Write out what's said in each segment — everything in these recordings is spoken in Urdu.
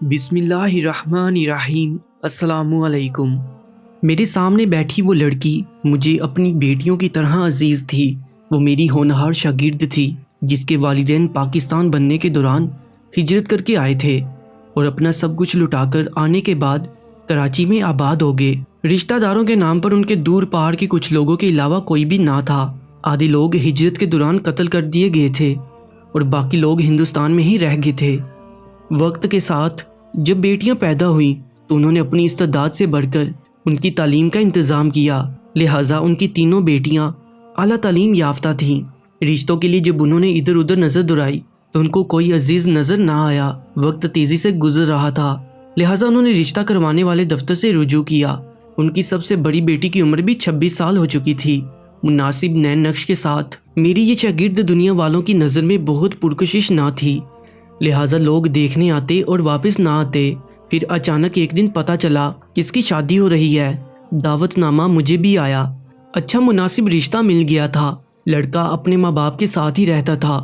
بسم اللہ الرحمن الرحیم۔ السلام علیکم۔ میرے سامنے بیٹھی وہ لڑکی مجھے اپنی بیٹیوں کی طرح عزیز تھی۔ وہ میری ہونہار شاگرد تھی جس کے والدین پاکستان بننے کے دوران ہجرت کر کے آئے تھے اور اپنا سب کچھ لٹا کر آنے کے بعد کراچی میں آباد ہو گئے۔ رشتہ داروں کے نام پر ان کے دور پہاڑ کے کچھ لوگوں کے علاوہ کوئی بھی نہ تھا۔ آدھے لوگ ہجرت کے دوران قتل کر دیے گئے تھے اور باقی لوگ ہندوستان میں ہی رہ گئے تھے۔ وقت کے ساتھ جب بیٹیاں پیدا ہوئیں تو انہوں نے اپنی استعداد سے بڑھ کر ان کی تعلیم کا انتظام کیا، لہٰذا ان کی تینوں بیٹیاں اعلیٰ تعلیم یافتہ تھیں۔ رشتوں کے لیے جب انہوں نے ادھر ادھر نظر دوڑائی تو ان کو کوئی عزیز نظر نہ آیا۔ وقت تیزی سے گزر رہا تھا، لہٰذا انہوں نے رشتہ کروانے والے دفتر سے رجوع کیا۔ ان کی سب سے بڑی بیٹی کی عمر بھی 26 سال ہو چکی تھی۔ مناسب نین نقش کے ساتھ میری یہ شاگرد دنیا والوں کی نظر میں بہت پرکشش نہ تھی، لہٰذا لوگ دیکھنے آتے اور واپس نہ آتے۔ پھر اچانک ایک دن پتہ چلا کہ اس کی شادی ہو رہی ہے۔ دعوت نامہ مجھے بھی آیا۔ اچھا مناسب رشتہ مل گیا تھا۔ لڑکا اپنے ماں باپ کے ساتھ ہی رہتا تھا۔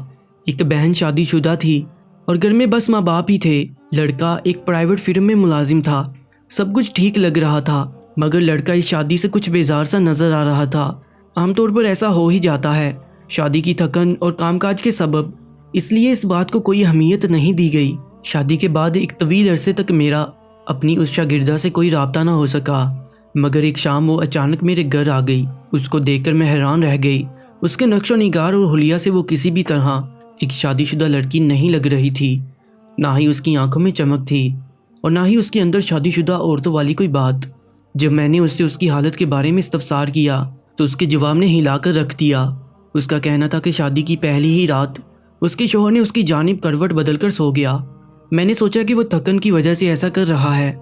ایک بہن شادی شدہ تھی اور گھر میں بس ماں باپ ہی تھے۔ لڑکا ایک پرائیویٹ فرم میں ملازم تھا۔ سب کچھ ٹھیک لگ رہا تھا، مگر لڑکا اس شادی سے کچھ بیزار سا نظر آ رہا تھا۔ عام طور پر ایسا ہو ہی جاتا ہے، شادی کی تھکن اور کام کاج کے سبب، اس لیے اس بات کو کوئی اہمیت نہیں دی گئی۔ شادی کے بعد ایک طویل عرصے تک میرا اپنی اس شاگردہ سے کوئی رابطہ نہ ہو سکا، مگر ایک شام وہ اچانک میرے گھر آ گئی۔ اس کو دیکھ کر میں حیران رہ گئی۔ اس کے نقش و نگار اور حلیہ سے وہ کسی بھی طرح ایک شادی شدہ لڑکی نہیں لگ رہی تھی۔ نہ ہی اس کی آنکھوں میں چمک تھی اور نہ ہی اس کے اندر شادی شدہ عورتوں والی کوئی بات۔ جب میں نے اس سے اس کی حالت کے بارے میں استفسار کیا تو اس کے جواب نے ہلا کر رکھ دیا۔ اس کا کہنا تھا کہ شادی کی پہلی ہی رات اس کے شوہر نے اس کی جانب کروٹ بدل کر سو گیا۔ میں نے سوچا کہ وہ تھکن کی وجہ سے ایسا کر رہا ہے،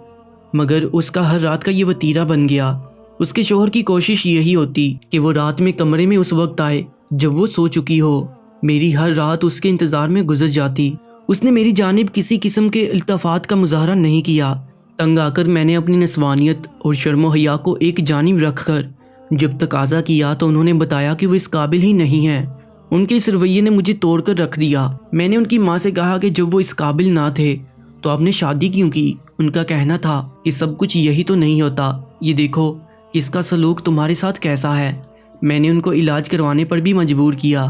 مگر اس کا ہر رات کا یہ وتیرہ بن گیا۔ اس کے شوہر کی کوشش یہی ہوتی کہ وہ رات میں کمرے میں اس وقت آئے جب وہ سو چکی ہو۔ میری ہر رات اس کے انتظار میں گزر جاتی۔ اس نے میری جانب کسی قسم کے التفات کا مظاہرہ نہیں کیا۔ تنگ آ کر میں نے اپنی نسوانیت اور شرم و حیا کو ایک جانب رکھ کر جب تقاضا کیا تو انہوں نے بتایا کہ وہ اس قابل ہی نہیں ہیں۔ ان کے اس رویے نے مجھے توڑ کر رکھ دیا۔ میں نے ان کی ماں سے کہا کہ جب وہ اس قابل نہ تھے تو آپ نے شادی کیوں کی؟ ان کا کہنا تھا کہ سب کچھ یہی تو نہیں ہوتا، یہ دیکھو کہ اس کا سلوک تمہارے ساتھ کیسا ہے۔ میں نے ان کو علاج کروانے پر بھی مجبور کیا،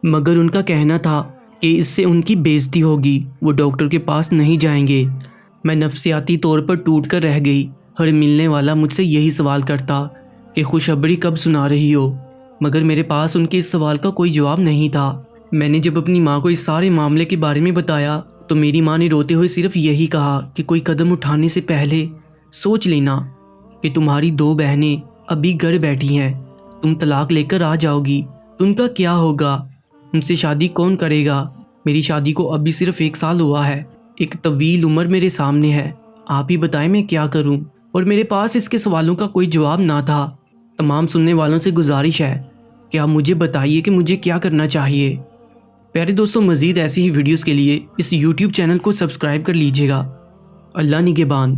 مگر ان کا کہنا تھا کہ اس سے ان کی بے عزتی ہوگی، وہ ڈاکٹر کے پاس نہیں جائیں گے۔ میں نفسیاتی طور پر ٹوٹ کر رہ گئی۔ ہر ملنے والا مجھ سے یہی سوال کرتا کہ خوشخبری کب سنا رہی ہو، مگر میرے پاس ان کے اس سوال کا کوئی جواب نہیں تھا۔ میں نے جب اپنی ماں کو اس سارے معاملے کے بارے میں بتایا تو میری ماں نے روتے ہوئے صرف یہی کہا کہ کوئی قدم اٹھانے سے پہلے سوچ لینا کہ تمہاری 2 بہنیں ابھی گھر بیٹھی ہیں، تم طلاق لے کر آ جاؤ گی تو ان کا کیا ہوگا؟ ان سے شادی کون کرے گا؟ میری شادی کو ابھی صرف 1 سال ہوا ہے، ایک طویل عمر میرے سامنے ہے، آپ ہی بتائیں میں کیا کروں؟ اور میرے پاس اس کے سوالوں کا کوئی جواب نہ تھا۔ تمام سننے والوں سے گزارش ہے کہ آپ مجھے بتائیے کہ مجھے کیا کرنا چاہیے۔ پیارے دوستوں، مزید ایسی ہی ویڈیوز کے لیے اس YouTube چینل کو سبسکرائب کر لیجیے گا۔ اللہ نگہبان۔